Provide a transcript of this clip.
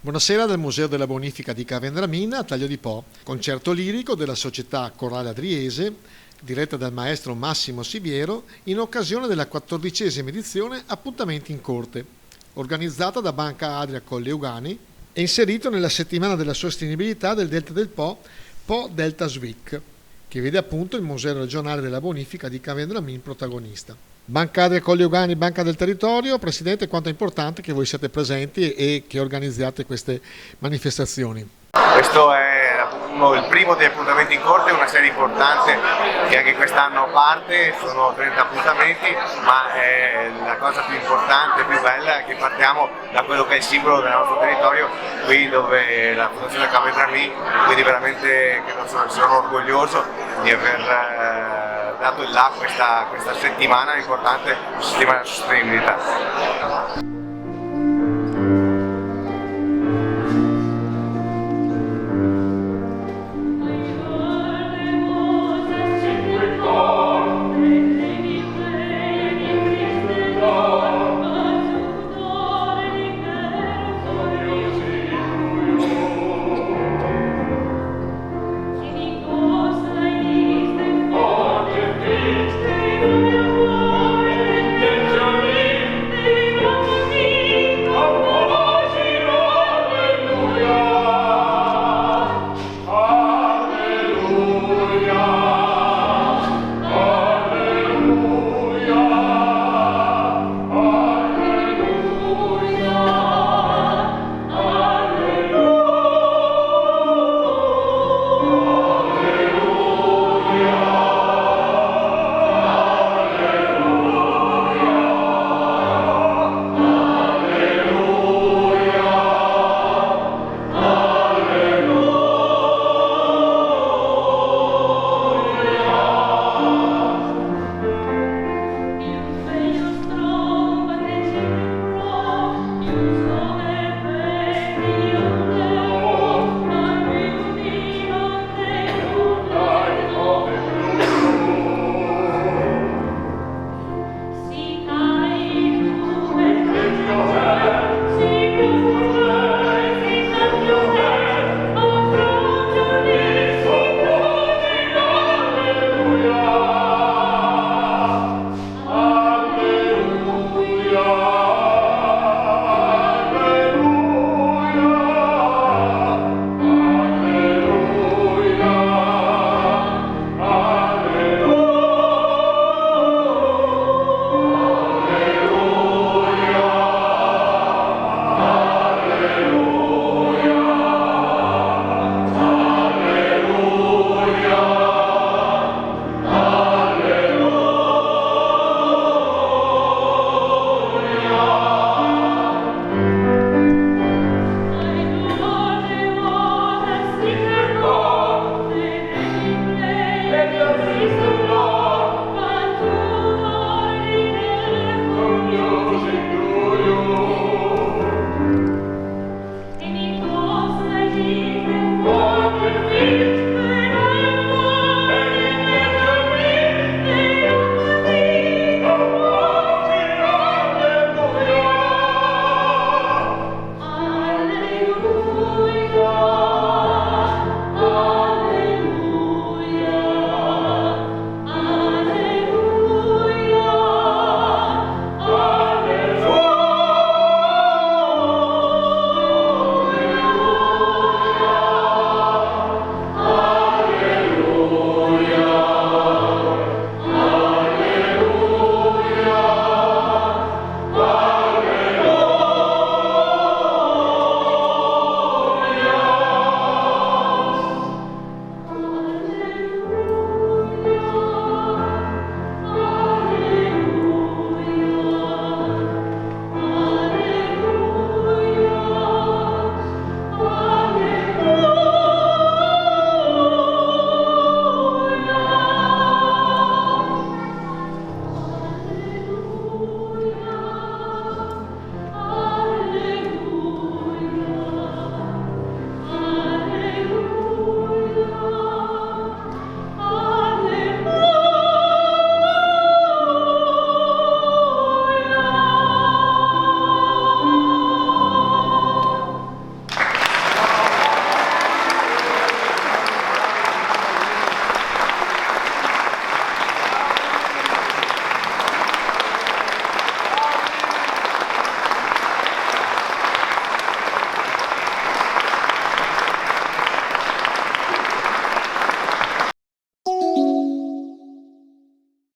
Buonasera dal Museo della Bonifica di Cavendramin a Taglio di Po, concerto lirico della Società Corale Adriese, diretta dal maestro Massimo Siviero, in occasione della 14ª edizione Appuntamenti in Corte, organizzata da Banca Adria Colle Euganei e inserito nella settimana della sostenibilità del Delta del Po, Po Delta SWIC, che vede appunto il Museo regionale della Bonifica di Cavendramin protagonista. Banca Adria Colle Euganei, Banca del Territorio, Presidente, quanto è importante che voi siate presenti e che organizziate queste manifestazioni. Questo è il primo degli appuntamenti in corte, una serie importante che anche quest'anno parte, sono 30 appuntamenti, ma la cosa più importante, più bella è che partiamo da quello che è il simbolo del nostro territorio, qui dove la Fondazione Cavendramin, quindi veramente sono orgoglioso di aver dato il là questa settimana importante, settimana della sostenibilità.